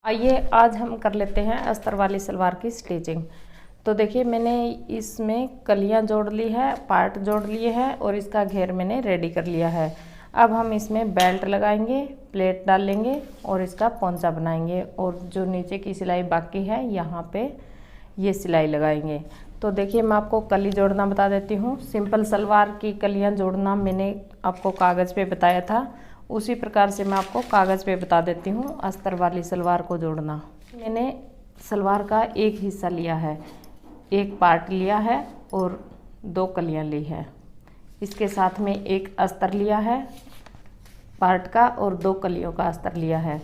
आइए आज हम कर लेते हैं अस्तर वाली सलवार की स्टिचिंग। तो देखिए मैंने इसमें कलियां जोड़ ली है, पार्ट जोड़ लिए हैं और इसका घेर मैंने रेडी कर लिया है। अब हम इसमें बेल्ट लगाएंगे, प्लेट डालेंगे और इसका पोंचा बनाएंगे और जो नीचे की सिलाई बाकी है यहाँ पे ये सिलाई लगाएंगे। तो देखिए मैं आपको कली जोड़ना बता देती हूँ। सिंपल सलवार की कलियाँ जोड़ना मैंने आपको कागज़ पे बताया था, उसी प्रकार से मैं आपको कागज़ पे बता देती हूँ अस्तर वाली सलवार को जोड़ना। मैंने सलवार का एक हिस्सा लिया है, एक पार्ट लिया है और 2 कलियाँ ली है। इसके साथ में एक अस्तर लिया है पार्ट का और 2 कलियों का अस्तर लिया है।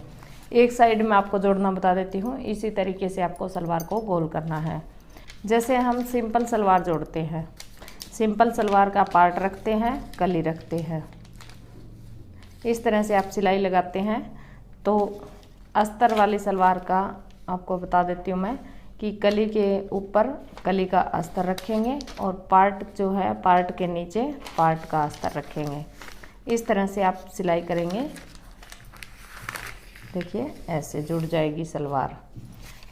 एक साइड में आपको जोड़ना बता देती हूँ। इसी तरीके से आपको सलवार को गोल करना है, जैसे हम सिंपल सलवार जोड़ते हैं। सिंपल सलवार का पार्ट रखते हैं, कली रखते हैं, इस तरह से आप सिलाई लगाते हैं। तो अस्तर वाली सलवार का आपको बता देती हूँ मैं कि कली के ऊपर कली का अस्तर रखेंगे और पार्ट जो है पार्ट के नीचे पार्ट का अस्तर रखेंगे। इस तरह से आप सिलाई करेंगे। देखिए ऐसे जुड़ जाएगी सलवार।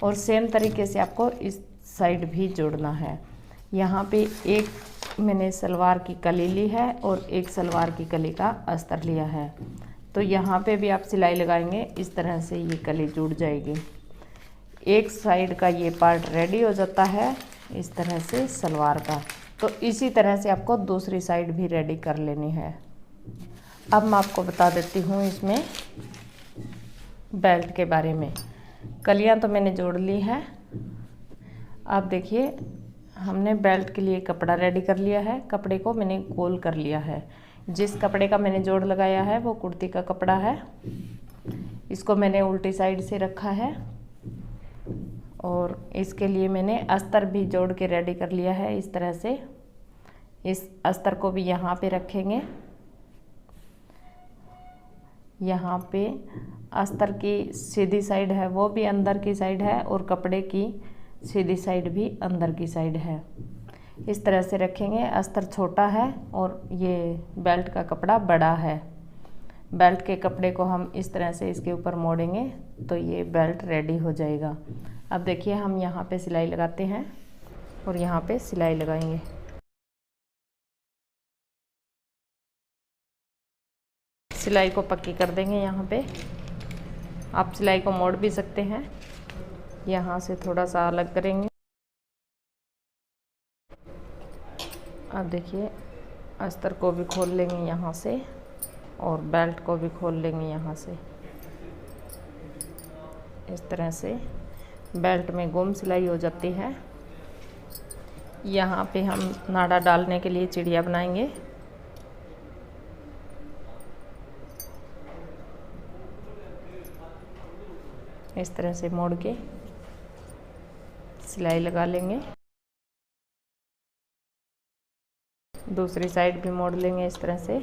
और सेम तरीके से आपको इस साइड भी जोड़ना है। यहाँ पे एक मैंने सलवार की कली ली है और एक सलवार की कली का अस्तर लिया है। तो यहाँ पे भी आप सिलाई लगाएंगे, इस तरह से ये कली जुड़ जाएगी। एक साइड का ये पार्ट रेडी हो जाता है इस तरह से सलवार का। तो इसी तरह से आपको दूसरी साइड भी रेडी कर लेनी है। अब मैं आपको बता देती हूँ इसमें बेल्ट के बारे में। कलियाँ तो मैंने जोड़ ली है। अब देखिए हमने बेल्ट के लिए कपड़ा रेडी कर लिया है। कपड़े को मैंने गोल कर लिया है। जिस कपड़े का मैंने जोड़ लगाया है वो कुर्ती का कपड़ा है। इसको मैंने उल्टी साइड से रखा है और इसके लिए मैंने अस्तर भी जोड़ के रेडी कर लिया है। इस तरह से इस अस्तर को भी यहाँ पे रखेंगे। यहाँ पे अस्तर की सीधी साइड है वो भी अंदर की साइड है और कपड़े की सीधी साइड भी अंदर की साइड है। इस तरह से रखेंगे। अस्तर छोटा है और ये बेल्ट का कपड़ा बड़ा है। बेल्ट के कपड़े को हम इस तरह से इसके ऊपर मोड़ेंगे तो ये बेल्ट रेडी हो जाएगा। अब देखिए हम यहाँ पे सिलाई लगाते हैं और यहाँ पे सिलाई लगाएंगे। सिलाई को पक्की कर देंगे। यहाँ पे आप सिलाई को मोड़ भी सकते हैं, यहाँ से थोड़ा सा अलग करेंगे। अब देखिए अस्तर को भी खोल लेंगे यहाँ से और बेल्ट को भी खोल लेंगे यहाँ से। इस तरह से बेल्ट में गुम सिलाई हो जाती है। यहाँ पे हम नाड़ा डालने के लिए चिड़िया बनाएंगे। इस तरह से मोड़ के सिलाई लगा लेंगे। दूसरी साइड भी मोड़ लेंगे इस तरह से।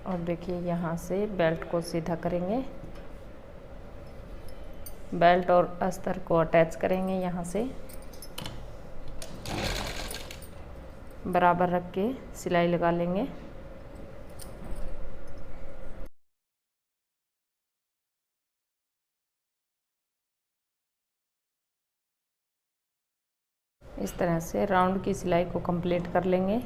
और देखिए यहाँ से बेल्ट को सीधा करेंगे। बेल्ट और अस्तर को अटैच करेंगे। यहाँ से बराबर रख के सिलाई लगा लेंगे। इस तरह से राउंड की सिलाई को कंप्लीट कर लेंगे।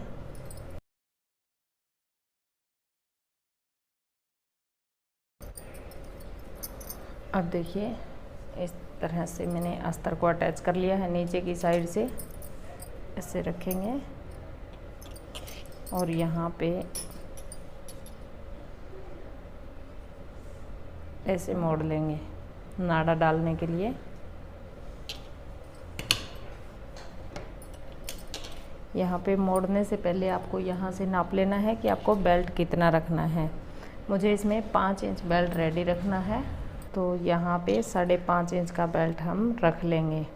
अब देखिए इस तरह से मैंने अस्तर को अटैच कर लिया है। नीचे की साइड से ऐसे रखेंगे और यहाँ पे ऐसे मोड़ लेंगे नाड़ा डालने के लिए। यहाँ पे मोड़ने से पहले आपको यहाँ से नाप लेना है कि आपको बेल्ट कितना रखना है। मुझे इसमें 5 इंच बेल्ट रेडी रखना है, तो यहाँ पे 5.5 इंच का बेल्ट हम रख लेंगे।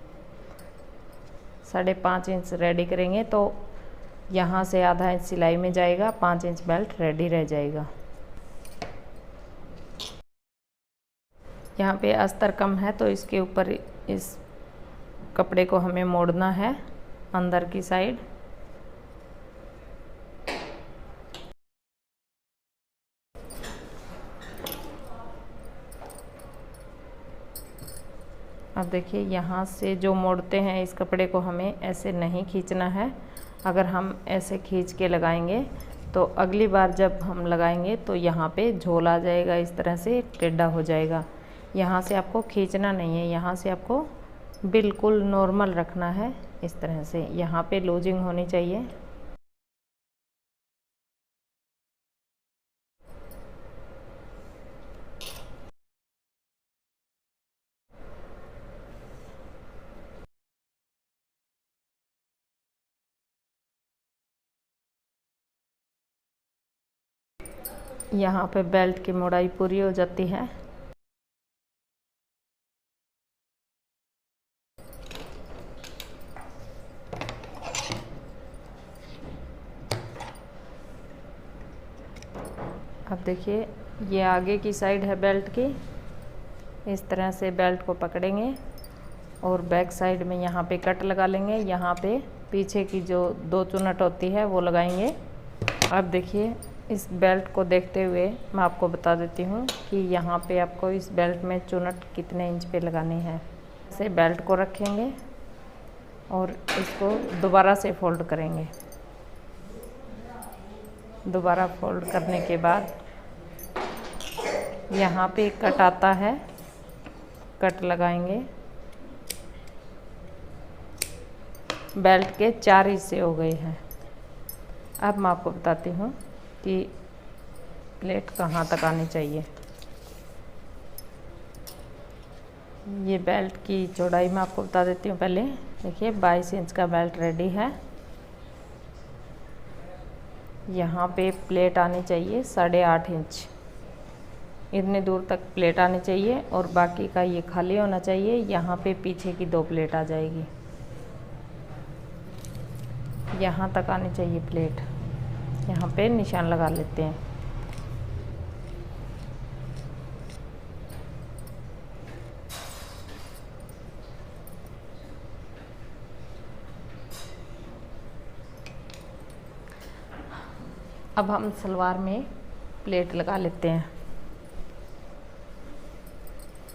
5.5 इंच रेडी करेंगे तो यहाँ से आधा इंच सिलाई में जाएगा, 5 इंच बेल्ट रेडी रह जाएगा। यहाँ पे अस्तर कम है तो इसके ऊपर इस कपड़े को हमें मोड़ना है अंदर की साइड। अब देखिए यहाँ से जो मोड़ते हैं इस कपड़े को हमें ऐसे नहीं खींचना है। अगर हम ऐसे खींच के लगाएंगे तो अगली बार जब हम लगाएंगे तो यहाँ पे झोल आ जाएगा, इस तरह से टेढ़ा हो जाएगा। यहाँ से आपको खींचना नहीं है, यहाँ से आपको बिल्कुल नॉर्मल रखना है, इस तरह से। यहाँ पे लूजिंग होनी चाहिए। यहाँ पे बेल्ट की मोड़ाई पूरी हो जाती है। अब देखिए ये आगे की साइड है बेल्ट की, इस तरह से बेल्ट को पकड़ेंगे और बैक साइड में यहाँ पे कट लगा लेंगे। यहाँ पे पीछे की जो 2 चुनट होती है वो लगाएंगे। अब देखिए इस बेल्ट को देखते हुए मैं आपको बता देती हूँ कि यहाँ पे आपको इस बेल्ट में चुनट कितने इंच पे लगानी है। से बेल्ट को रखेंगे और इसको दोबारा से फोल्ड करेंगे। दोबारा फोल्ड करने के बाद यहाँ पे कट आता है, कट लगाएंगे। बेल्ट के 4 हिस्से हो गए हैं। अब मैं आपको बताती हूँ कि प्लेट कहाँ तक आनी चाहिए। ये बेल्ट की चौड़ाई मैं आपको बता देती हूँ पहले। देखिए 22 इंच का बेल्ट रेडी है। यहाँ पे प्लेट आनी चाहिए 8.5 इंच, इतने दूर तक प्लेट आनी चाहिए और बाकी का ये खाली होना चाहिए। यहाँ पे पीछे की 2 प्लेट आ जाएगी, यहाँ तक आनी चाहिए प्लेट। यहाँ पे निशान लगा लेते हैं। अब हम सलवार में प्लेट लगा लेते हैं।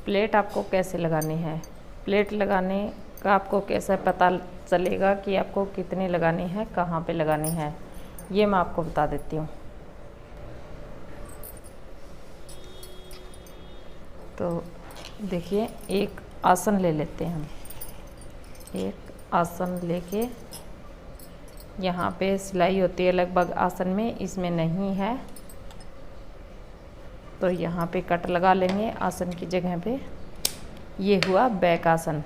प्लेट आपको कैसे लगानी है, प्लेट लगाने का आपको कैसे पता चलेगा कि आपको कितनी लगानी है, कहाँ पे लगानी है, ये मैं आपको बता देती हूँ। तो देखिए एक आसन ले लेते हैं हम। एक आसन लेके यहाँ पे सिलाई होती है लगभग आसन में, इसमें नहीं है तो यहाँ पे कट लगा लेंगे आसन की जगह पे। ये हुआ बैक आसन।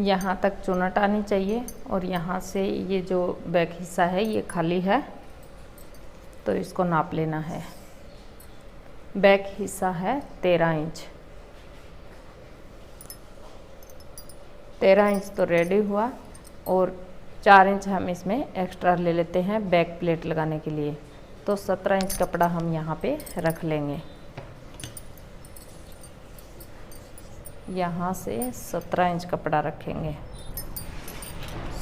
यहाँ तक चुनट आनी चाहिए और यहाँ से ये जो बैक हिस्सा है ये खाली है, तो इसको नाप लेना है। बैक हिस्सा है 13 इंच। 13 इंच तो रेडी हुआ और 4 इंच हम इसमें एक्स्ट्रा ले लेते हैं बैक प्लेट लगाने के लिए। तो 17 इंच कपड़ा हम यहाँ पे रख लेंगे। यहाँ से 17 इंच कपड़ा रखेंगे।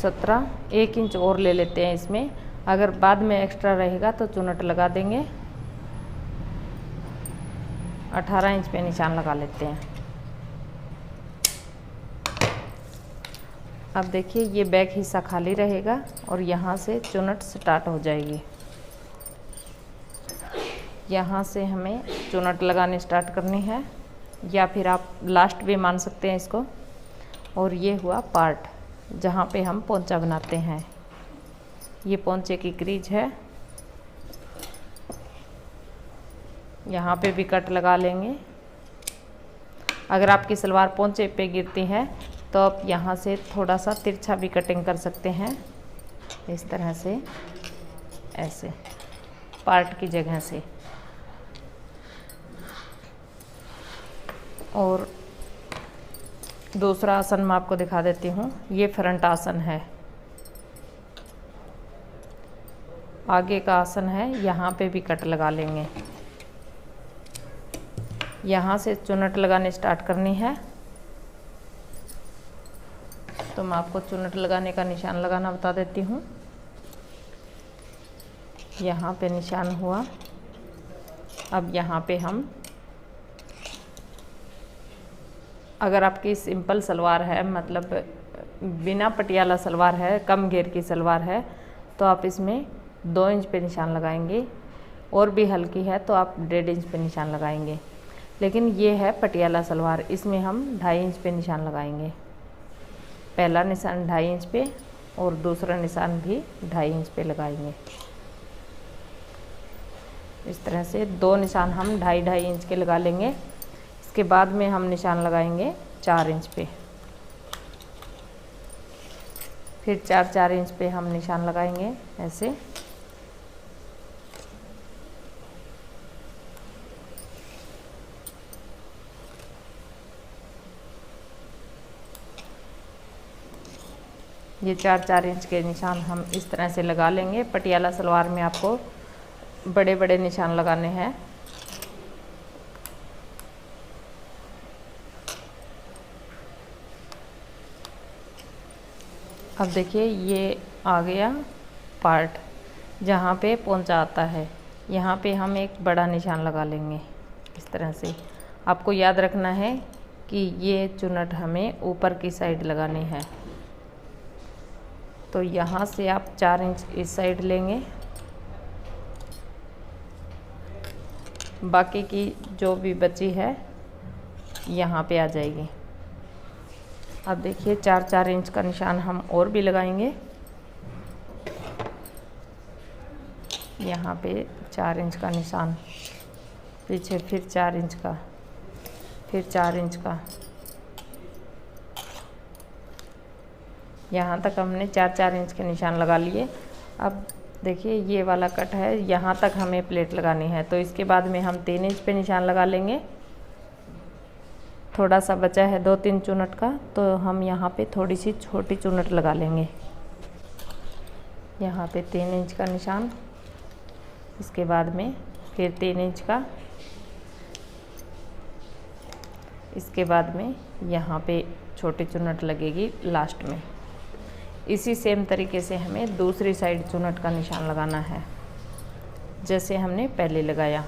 17, 1 इंच और ले लेते हैं इसमें। अगर बाद में एक्स्ट्रा रहेगा तो चुनट लगा देंगे। 18 इंच पे निशान लगा लेते हैं। अब देखिए ये बैक हिस्सा खाली रहेगा और यहाँ से चुनट स्टार्ट हो जाएगी। यहाँ से हमें चुनट लगाने स्टार्ट करनी है, या फिर आप लास्ट भी मान सकते हैं इसको। और ये हुआ पार्ट जहाँ पे हम पोंचा बनाते हैं। ये पोंचे की क्रीज है, यहाँ पे भी कट लगा लेंगे। अगर आपकी सलवार पोंचे पे गिरती है तो आप यहाँ से थोड़ा सा तिरछा भी कटिंग कर सकते हैं, इस तरह से, ऐसे पार्ट की जगह से। और दूसरा आसन मैं आपको दिखा देती हूँ। ये फ्रंट आसन है, आगे का आसन है। यहाँ पे भी कट लगा लेंगे। यहाँ से चुनट लगाने स्टार्ट करनी है। तो मैं आपको चुनट लगाने का निशान लगाना बता देती हूँ। यहाँ पे निशान हुआ, अब यहाँ पे हम, अगर आपकी सिंपल सलवार है, मतलब बिना पटियाला सलवार है, कम घेर की सलवार है, तो आप इसमें 2 इंच पे निशान लगाएंगे, और भी हल्की है तो आप 1.5 इंच पे निशान लगाएंगे। लेकिन ये है पटियाला सलवार, इसमें हम 2.5 इंच पे निशान लगाएंगे। पहला निशान 2.5 इंच पे और दूसरा निशान भी 2.5 इंच पे लगाएंगे। इस तरह से 2 निशान हम 2.5 इंच के लगा लेंगे। इसके बाद में हम निशान लगाएंगे 4 इंच पे, फिर 4 इंच पे हम निशान लगाएंगे ऐसे। ये 4 इंच के निशान हम इस तरह से लगा लेंगे। पटियाला सलवार में आपको बड़े बड़े निशान लगाने हैं। अब देखिए ये आ गया पार्ट जहाँ पे पोंचा आता है, यहाँ पे हम एक बड़ा निशान लगा लेंगे इस तरह से। आपको याद रखना है कि ये चुन्नट हमें ऊपर की साइड लगानी है, तो यहाँ से आप 4 इंच इस साइड लेंगे, बाकी की जो भी बची है यहाँ पे आ जाएगी। अब देखिए 4 इंच का निशान हम और भी लगाएंगे। यहाँ पे 4 इंच का निशान, पीछे फिर 4 इंच का, फिर 4 इंच का, यहाँ तक हमने 4 इंच के निशान लगा लिए। अब देखिए ये वाला कट है, यहाँ तक हमें प्लेट लगानी है, तो इसके बाद में हम 3 इंच पे निशान लगा लेंगे। थोड़ा सा बचा है 2-3 चुन्नट का, तो हम यहाँ पे थोड़ी सी छोटी चुन्नट लगा लेंगे। यहाँ पे 3 इंच का निशान, इसके बाद में फिर 3 इंच का, इसके बाद में यहाँ पे छोटी चुन्नट लगेगी लास्ट में। इसी सेम तरीके से हमें दूसरी साइड चुन्नट का निशान लगाना है जैसे हमने पहले लगाया।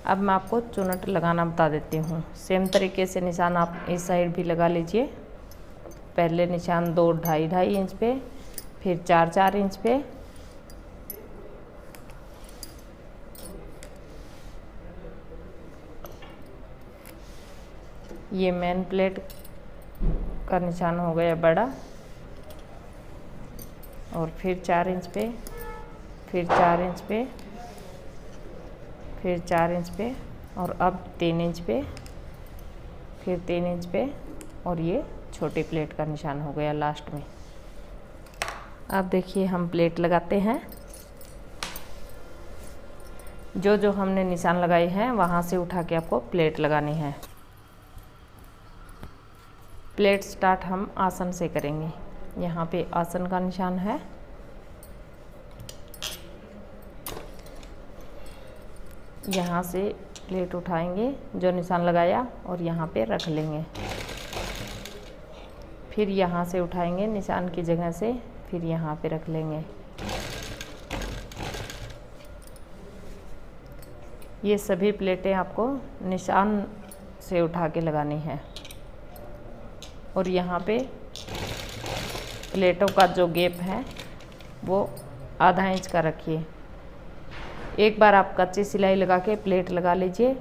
अब मैं आपको चुन्नट लगाना बता देती हूँ। सेम तरीके से निशान आप इस साइड भी लगा लीजिए। पहले निशान 2 2.5 इंच पे, फिर 4 इंच पे, ये मेन प्लेट का निशान हो गया बड़ा, और फिर 4 इंच पे, फिर 4 इंच पे, फिर 4 इंच पे, और अब 3 इंच पे, फिर 3 इंच पे, और ये छोटी प्लेट का निशान हो गया लास्ट में। अब देखिए हम प्लेट लगाते हैं। जो जो हमने निशान लगाए हैं वहाँ से उठा के आपको प्लेट लगानी है। प्लेट स्टार्ट हम आसन से करेंगे। यहाँ पे आसन का निशान है, यहाँ से प्लेट उठाएंगे जो निशान लगाया और यहाँ पे रख लेंगे। फिर यहाँ से उठाएंगे निशान की जगह से, फिर यहाँ पे रख लेंगे। ये सभी प्लेटें आपको निशान से उठा के लगानी है। और यहाँ पे प्लेटों का जो गैप है वो आधा इंच का रखिए। एक बार आप कच्ची सिलाई लगा के प्लेट लगा लीजिए।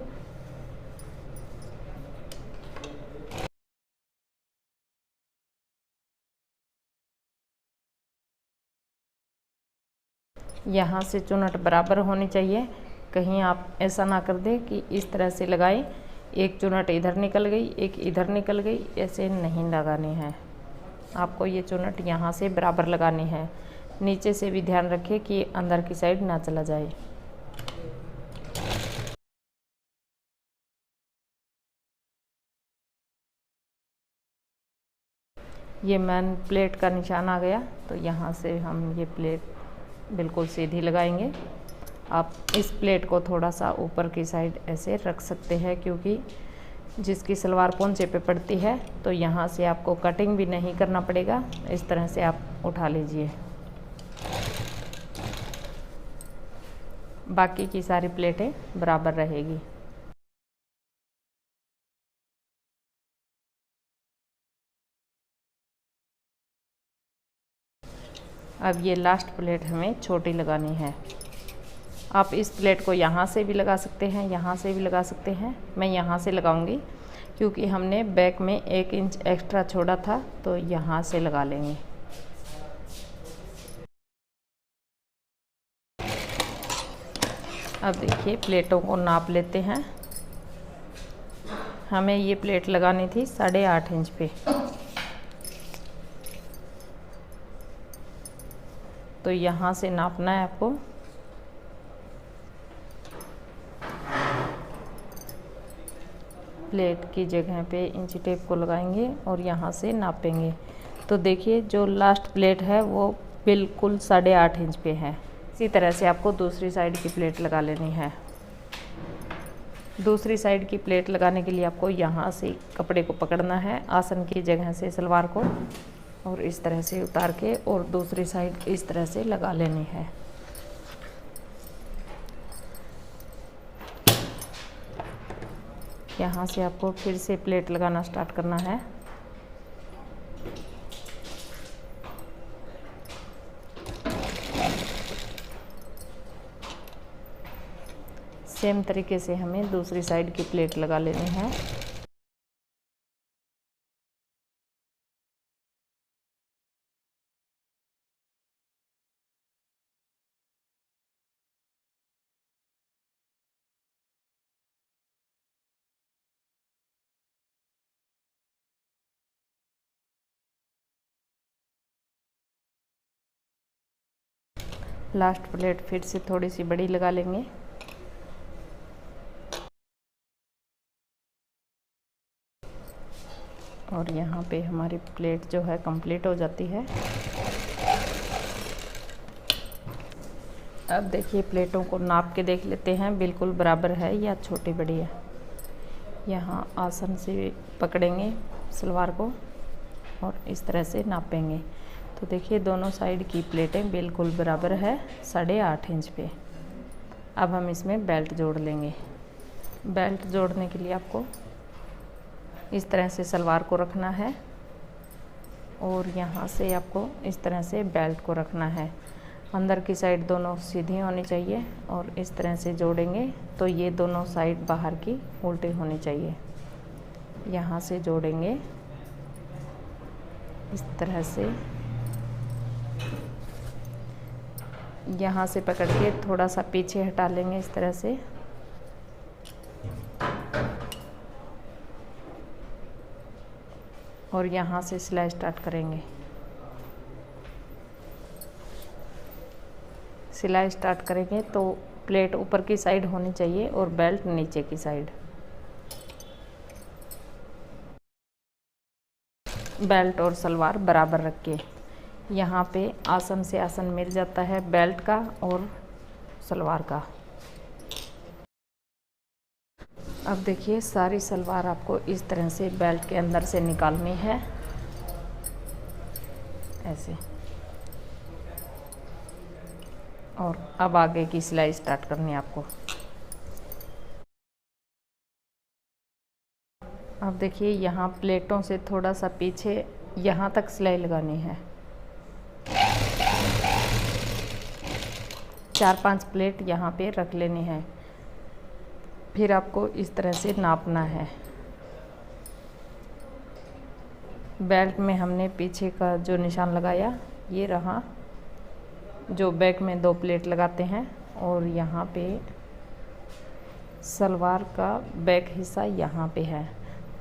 यहाँ से चुन्नट बराबर होनी चाहिए, कहीं आप ऐसा ना कर दें कि इस तरह से लगाएं, एक चुन्नट इधर निकल गई, एक इधर निकल गई, ऐसे नहीं लगानी है। आपको ये चुन्नट यहाँ से बराबर लगानी है। नीचे से भी ध्यान रखें कि अंदर की साइड ना चला जाए। ये मेन प्लेट का निशान आ गया, तो यहाँ से हम ये प्लेट बिल्कुल सीधी लगाएंगे। आप इस प्लेट को थोड़ा सा ऊपर की साइड ऐसे रख सकते हैं, क्योंकि जिसकी सलवार पोंचे पे पड़ती है तो यहाँ से आपको कटिंग भी नहीं करना पड़ेगा। इस तरह से आप उठा लीजिए। बाकी की सारी प्लेटें बराबर रहेगी। अब ये लास्ट प्लेट हमें छोटी लगानी है। आप इस प्लेट को यहाँ से भी लगा सकते हैं, यहाँ से भी लगा सकते हैं। मैं यहाँ से लगाऊंगी क्योंकि हमने बैक में 1 इंच एक्स्ट्रा छोड़ा था, तो यहाँ से लगा लेंगे। अब देखिए प्लेटों को नाप लेते हैं। हमें ये प्लेट लगानी थी 8.5 इंच पे, तो यहाँ से नापना है आपको। प्लेट की जगह पे इंची टेप को लगाएंगे और यहाँ से नापेंगे। तो देखिए जो लास्ट प्लेट है वो बिल्कुल 8.5 इंच पे है। इसी तरह से आपको दूसरी साइड की प्लेट लगा लेनी है। दूसरी साइड की प्लेट लगाने के लिए आपको यहाँ से कपड़े को पकड़ना है, आसन की जगह से सलवार को, और इस तरह से उतार के और दूसरी साइड इस तरह से लगा लेनी है। यहाँ से आपको फिर से प्लेट लगाना स्टार्ट करना है। सेम तरीके से हमें दूसरी साइड की प्लेट लगा लेनी है। लास्ट प्लेट फिर से थोड़ी सी बड़ी लगा लेंगे। और यहाँ पे हमारी प्लेट जो है कंप्लीट हो जाती है। अब देखिए प्लेटों को नाप के देख लेते हैं बिल्कुल बराबर है या छोटी बड़ी है। यहाँ आसन से पकड़ेंगे सलवार को और इस तरह से नापेंगे। तो देखिए दोनों साइड की प्लेटें बिल्कुल बराबर है 8.5 इंच पे। अब हम इसमें बेल्ट जोड़ लेंगे। बेल्ट जोड़ने के लिए आपको इस तरह से सलवार को रखना है और यहाँ से आपको इस तरह से बेल्ट को रखना है। अंदर की साइड दोनों सीधी होनी चाहिए और इस तरह से जोड़ेंगे तो ये दोनों साइड बाहर की उल्टी होनी चाहिए। यहाँ से जोड़ेंगे इस तरह से, यहाँ से पकड़ के थोड़ा सा पीछे हटा लेंगे इस तरह से। और यहाँ से सिलाई स्टार्ट करेंगे। सिलाई स्टार्ट करेंगे तो प्लेट ऊपर की साइड होनी चाहिए और बेल्ट नीचे की साइड। बेल्ट और सलवार बराबर रख के यहाँ पे आसन से आसन मिल जाता है बेल्ट का और सलवार का। अब देखिए सारी सलवार आपको इस तरह से बेल्ट के अंदर से निकालनी है, ऐसे। और अब आगे की सिलाई स्टार्ट करनी है आपको। अब देखिए यहाँ प्लेटों से थोड़ा सा पीछे यहाँ तक सिलाई लगानी है। 4-5 प्लेट यहाँ पे रख लेनी है। फिर आपको इस तरह से नापना है। बेल्ट में हमने पीछे का जो निशान लगाया ये रहा, जो बैक में 2 प्लेट लगाते हैं। और यहाँ पे सलवार का बैक हिस्सा यहाँ पे है,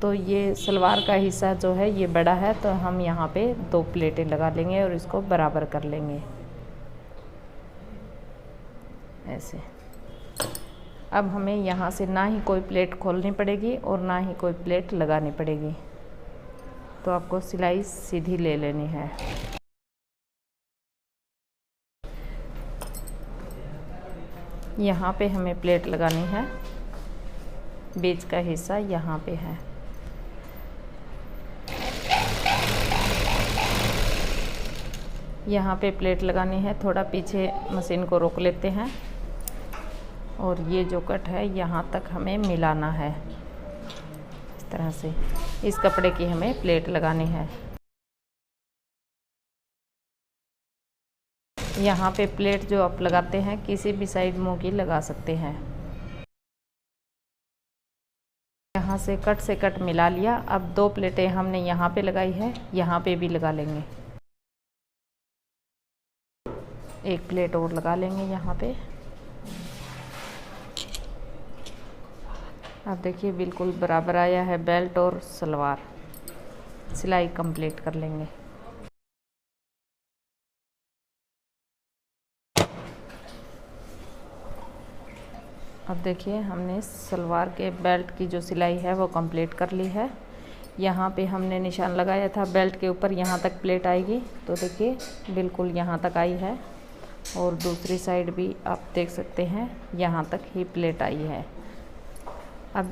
तो ये सलवार का हिस्सा जो है ये बड़ा है, तो हम यहाँ पे 2 प्लेटें लगा लेंगे और इसको बराबर कर लेंगे ऐसे। अब हमें यहाँ से ना ही कोई प्लेट खोलनी पड़ेगी और ना ही कोई प्लेट लगानी पड़ेगी, तो आपको सिलाई सीधी ले लेनी है। यहाँ पे हमें प्लेट लगानी है, बीच का हिस्सा यहाँ पे है। यहाँ पे प्लेट लगानी है, थोड़ा पीछे मशीन को रोक लेते हैं और ये जो कट है यहाँ तक हमें मिलाना है। इस तरह से इस कपड़े की हमें प्लेट लगानी है। यहाँ पे प्लेट जो आप लगाते हैं किसी भी साइड मुंह की लगा सकते हैं। यहाँ से कट मिला लिया। अब 2 प्लेटें हमने यहाँ पे लगाई है, यहाँ पे भी लगा लेंगे। एक प्लेट और लगा लेंगे यहाँ पे। अब देखिए बिल्कुल बराबर आया है बेल्ट और सलवार। सिलाई कंप्लीट कर लेंगे। अब देखिए हमने सलवार के बेल्ट की जो सिलाई है वो कंप्लीट कर ली है। यहाँ पे हमने निशान लगाया था बेल्ट के ऊपर, यहाँ तक प्लेट आएगी। तो देखिए बिल्कुल यहाँ तक आई है और दूसरी साइड भी आप देख सकते हैं यहाँ तक ही प्लेट आई है। अब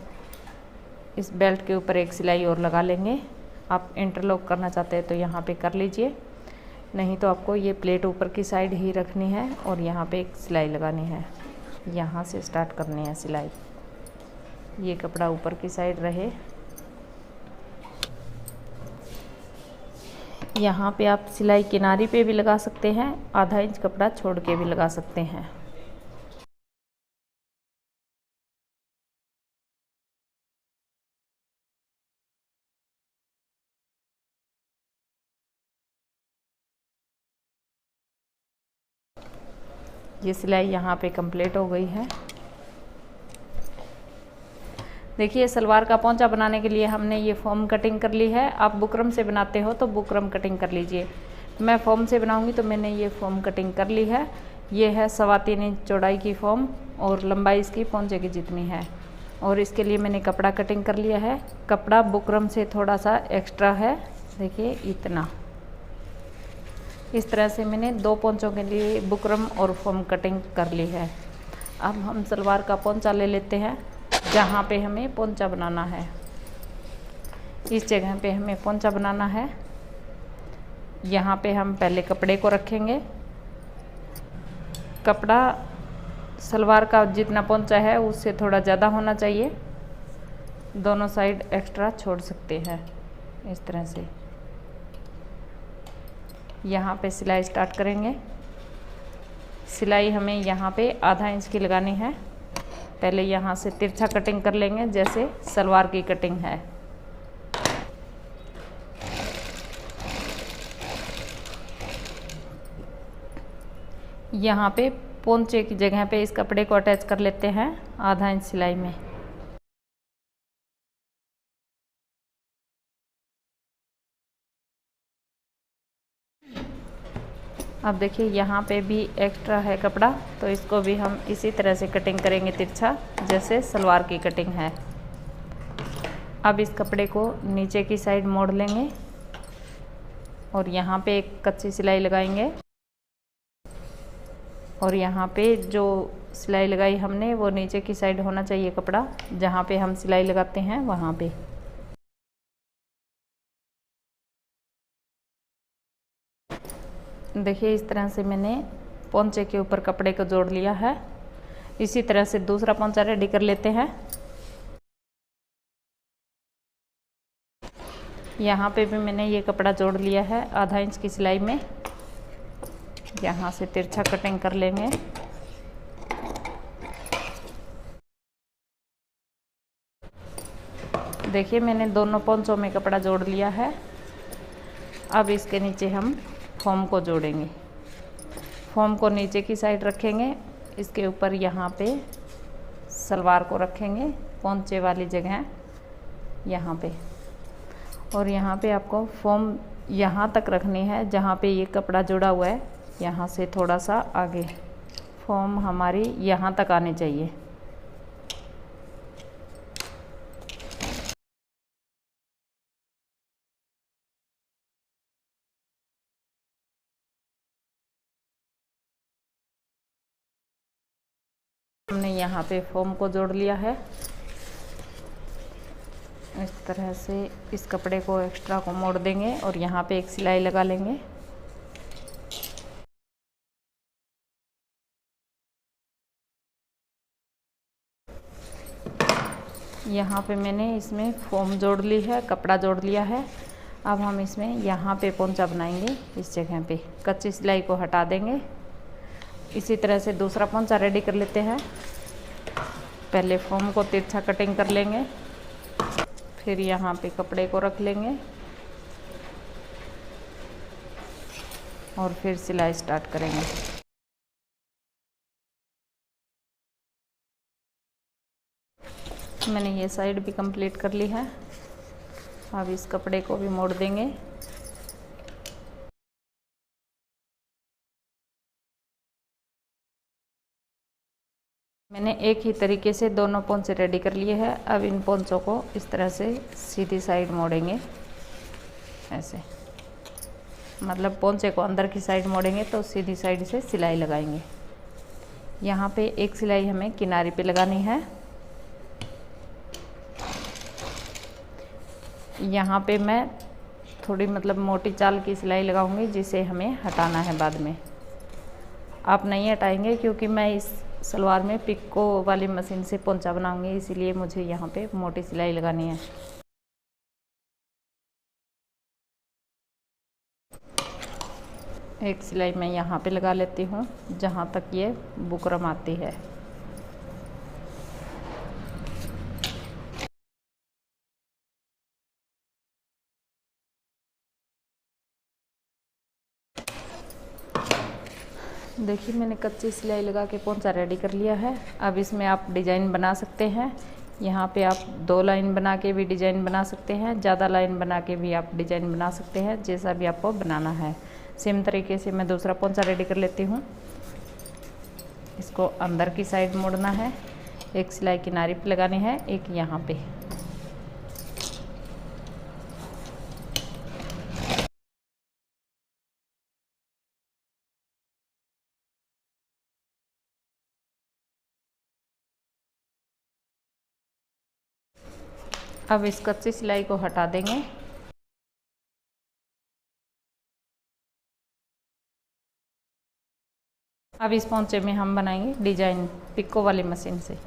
इस बेल्ट के ऊपर एक सिलाई और लगा लेंगे। आप इंटरलॉक करना चाहते हैं तो यहाँ पे कर लीजिए, नहीं तो आपको ये प्लेट ऊपर की साइड ही रखनी है और यहाँ पे एक सिलाई लगानी है। यहाँ से स्टार्ट करनी है सिलाई। ये कपड़ा ऊपर की साइड रहे। यहाँ पे आप सिलाई किनारी पे भी लगा सकते हैं, आधा इंच कपड़ा छोड़ के भी लगा सकते हैं। ये सिलाई यहाँ पे कंप्लीट हो गई है। देखिए सलवार का पोंचा बनाने के लिए हमने ये फॉर्म कटिंग कर ली है। आप बुकरम से बनाते हो तो बुकरम कटिंग कर लीजिए। मैं फॉर्म से बनाऊंगी तो मैंने ये फॉर्म कटिंग कर ली है। ये है 3.25 इंच चौड़ाई की फॉर्म और लंबाई इसकी पोंचे की जितनी है। और इसके लिए मैंने कपड़ा कटिंग कर लिया है। कपड़ा बुकरम से थोड़ा सा एक्स्ट्रा है, देखिए इतना। इस तरह से मैंने 2 पोंचों के लिए बुकरम और फॉर्म कटिंग कर ली है। अब हम सलवार का पोंचा ले लेते हैं। जहाँ पे हमें पोंचा बनाना है, इस जगह पे हमें पोंचा बनाना है। यहाँ पे हम पहले कपड़े को रखेंगे। कपड़ा सलवार का जितना पोंचा है उससे थोड़ा ज़्यादा होना चाहिए। दोनों साइड एक्स्ट्रा छोड़ सकते हैं इस तरह से। यहाँ पे सिलाई स्टार्ट करेंगे। सिलाई हमें यहाँ पे आधा इंच की लगानी है। पहले यहाँ से तिरछा कटिंग कर लेंगे जैसे सलवार की कटिंग है। यहाँ पे पोंचे की जगह पे इस कपड़े को अटैच कर लेते हैं आधा इंच सिलाई में। अब देखिए यहाँ पे भी एक्स्ट्रा है कपड़ा, तो इसको भी हम इसी तरह से कटिंग करेंगे तिरछा जैसे सलवार की कटिंग है। अब इस कपड़े को नीचे की साइड मोड़ लेंगे और यहाँ पे एक कच्ची सिलाई लगाएंगे। और यहाँ पे जो सिलाई लगाई हमने वो नीचे की साइड होना चाहिए कपड़ा, जहाँ पे हम सिलाई लगाते हैं वहाँ पे। देखिए इस तरह से मैंने पोंचे के ऊपर कपड़े को जोड़ लिया है। इसी तरह से दूसरा पोंचा रेडी कर लेते हैं। यहाँ पे भी मैंने ये कपड़ा जोड़ लिया है आधा इंच की सिलाई में। यहाँ से तिरछा कटिंग कर लेंगे। देखिए मैंने दोनों पोंचों में कपड़ा जोड़ लिया है। अब इसके नीचे हम फॉर्म को जोड़ेंगे। फॉर्म को नीचे की साइड रखेंगे, इसके ऊपर यहाँ पे सलवार को रखेंगे पोंचे वाली जगह यहाँ पे। और यहाँ पे आपको फॉर्म यहाँ तक रखनी है जहाँ पे ये कपड़ा जुड़ा हुआ है, यहाँ से थोड़ा सा आगे फॉर्म हमारी यहाँ तक आनी चाहिए। हमने यहाँ पे फॉर्म को जोड़ लिया है। इस तरह से इस कपड़े को एक्स्ट्रा को मोड़ देंगे और यहाँ पे एक सिलाई लगा लेंगे। यहाँ पे मैंने इसमें फोम जोड़ ली है, कपड़ा जोड़ लिया है। अब हम इसमें यहाँ पे पोंचा बनाएंगे। इस जगह पे कच्ची सिलाई को हटा देंगे। इसी तरह से दूसरा पोंचा रेडी कर लेते हैं। पहले फोम को तिरछा कटिंग कर लेंगे, फिर यहाँ पे कपड़े को रख लेंगे और फिर सिलाई स्टार्ट करेंगे। मैंने ये साइड भी कंप्लीट कर ली है। अब इस कपड़े को भी मोड़ देंगे। मैंने एक ही तरीके से दोनों पोंचे रेडी कर लिए हैं। अब इन पोंचों को इस तरह से सीधी साइड मोड़ेंगे, ऐसे, मतलब पोंचे को अंदर की साइड मोड़ेंगे तो सीधी साइड से सिलाई लगाएंगे। यहाँ पे एक सिलाई हमें किनारे पे लगानी है। यहाँ पे मैं थोड़ी मतलब मोटी चाल की सिलाई लगाऊंगी, जिसे हमें हटाना है बाद में। आप नहीं हटाएंगे क्योंकि मैं इस सलवार में पिको वाली मशीन से पोंचा बनाऊंगी, इसीलिए मुझे यहाँ पे मोटी सिलाई लगानी है। एक सिलाई मैं यहाँ पे लगा लेती हूँ जहाँ तक ये बुकरम आती है। देखिए मैंने कच्ची सिलाई लगा के पोंचा रेडी कर लिया है। अब इसमें आप डिज़ाइन बना सकते हैं। यहाँ पे आप 2 लाइन बना के भी डिज़ाइन बना सकते हैं, ज़्यादा लाइन बना के भी आप डिज़ाइन बना सकते हैं, जैसा भी आपको बनाना है। सेम तरीके से मैं दूसरा पोंचा रेडी कर लेती हूँ। इसको अंदर की साइड मोड़ना है, एक सिलाई किनारे पे लगानी है, एक यहाँ पे। अब इस कच्ची सिलाई को हटा देंगे। अब इस पोंचे में हम बनाएंगे डिजाइन पिको वाली मशीन से।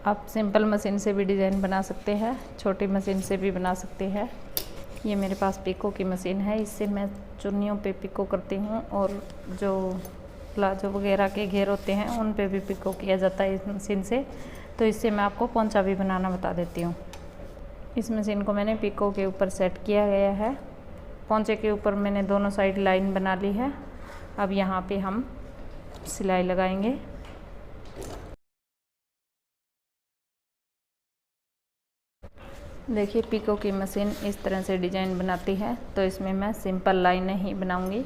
आप सिंपल मशीन से भी डिज़ाइन बना सकते हैं, छोटी मशीन से भी बना सकते हैं। ये मेरे पास पिको की मशीन है, इससे मैं चुन्नियों पे पिको करती हूँ और जो प्लाजो वगैरह के घेर होते हैं उन पे भी पिको किया जाता है इस मशीन से। तो इससे मैं आपको पोंचा भी बनाना बता देती हूँ। इस मशीन को मैंने पिको के ऊपर सेट किया गया है। पोंचे के ऊपर मैंने दोनों साइड लाइन बना ली है। अब यहाँ पे हम सिलाई लगाएंगे। देखिए पिको की मशीन इस तरह से डिजाइन बनाती है, तो इसमें मैं सिंपल लाइन ही बनाऊंगी।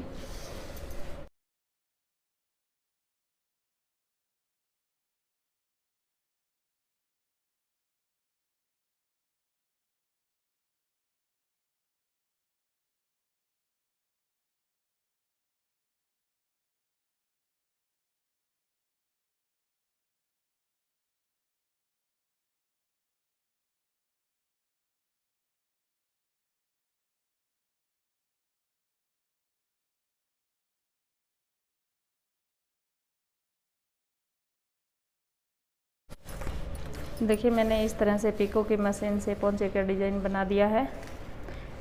देखिए मैंने इस तरह से पिको की मशीन से पोंचे का डिज़ाइन बना दिया है।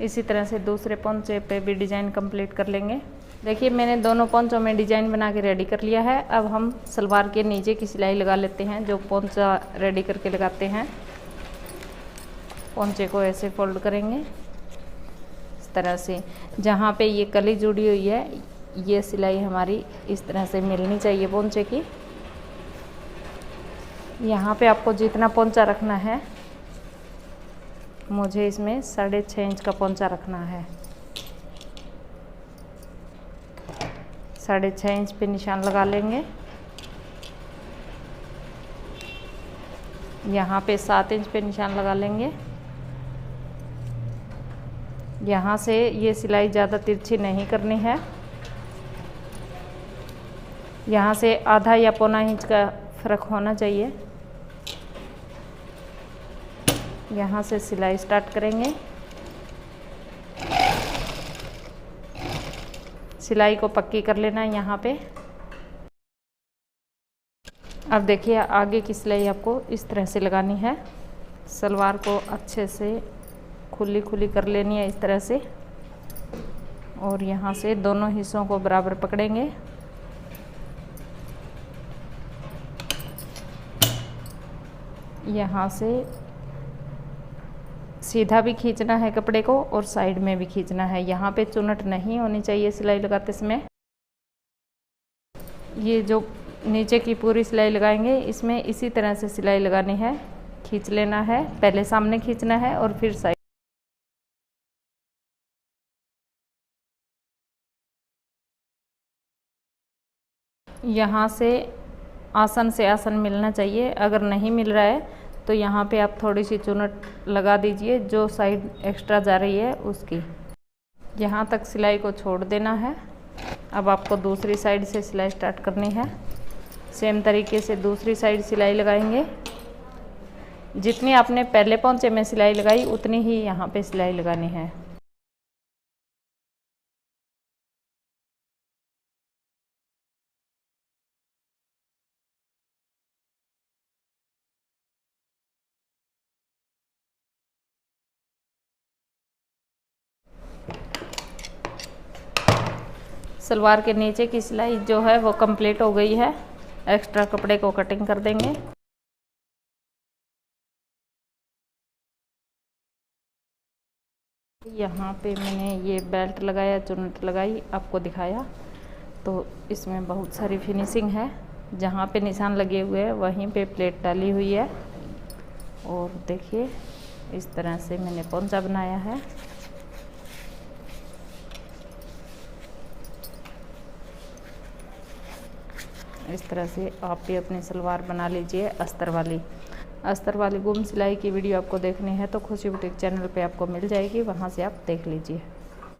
इसी तरह से दूसरे पोंचे पे भी डिज़ाइन कंप्लीट कर लेंगे। देखिए मैंने दोनों पोंचों में डिज़ाइन बना के रेडी कर लिया है। अब हम सलवार के नीचे की सिलाई लगा लेते हैं, जो पोंचा रेडी करके लगाते हैं। पोंचे को ऐसे फोल्ड करेंगे इस तरह से। जहाँ पे ये कली जुड़ी हुई है, ये सिलाई हमारी इस तरह से मिलनी चाहिए पोंचे की। यहाँ पे आपको जितना पोंचा रखना है, मुझे इसमें 6.5 इंच का पोंचा रखना है। 6.5 इंच पे निशान लगा लेंगे। यहाँ पे 7 इंच पे निशान लगा लेंगे। यहाँ से ये सिलाई ज़्यादा तिरछी नहीं करनी है। यहाँ से आधा या पौना इंच का फ़र्क होना चाहिए। यहाँ से सिलाई स्टार्ट करेंगे। सिलाई को पक्की कर लेना है यहाँ पे। अब देखिए आगे की सिलाई आपको इस तरह से लगानी है। सलवार को अच्छे से खुली खुली कर लेनी है इस तरह से, और यहाँ से दोनों हिस्सों को बराबर पकड़ेंगे। यहाँ से सीधा भी खींचना है कपड़े को और साइड में भी खींचना है। यहाँ पे चुनट नहीं होनी चाहिए सिलाई लगाते समय। ये जो नीचे की पूरी सिलाई लगाएंगे इसमें इसी तरह से सिलाई लगानी है, खींच लेना है, पहले सामने खींचना है और फिर साइड। यहाँ से आसन मिलना चाहिए, अगर नहीं मिल रहा है तो यहाँ पे आप थोड़ी सी चुनट लगा दीजिए जो साइड एक्स्ट्रा जा रही है उसकी। यहाँ तक सिलाई को छोड़ देना है। अब आपको दूसरी साइड से सिलाई स्टार्ट करनी है। सेम तरीके से दूसरी साइड सिलाई लगाएंगे। जितनी आपने पहले पोंचे में सिलाई लगाई उतनी ही यहाँ पे सिलाई लगानी है। सलवार के नीचे की सिलाई जो है वो कंप्लीट हो गई है। एक्स्ट्रा कपड़े को कटिंग कर देंगे। यहाँ पे मैंने ये बेल्ट लगाया, चुन्नट लगाई, आपको दिखाया। तो इसमें बहुत सारी फिनिशिंग है। जहाँ पे निशान लगे हुए हैं वहीं पे प्लेट डाली हुई है। और देखिए इस तरह से मैंने पोंचा बनाया है। इस तरह से आप भी अपनी सलवार बना लीजिए अस्तर वाली गुम सिलाई की वीडियो आपको देखनी है तो खुशी बुटीक चैनल पे आपको मिल जाएगी, वहाँ से आप देख लीजिए।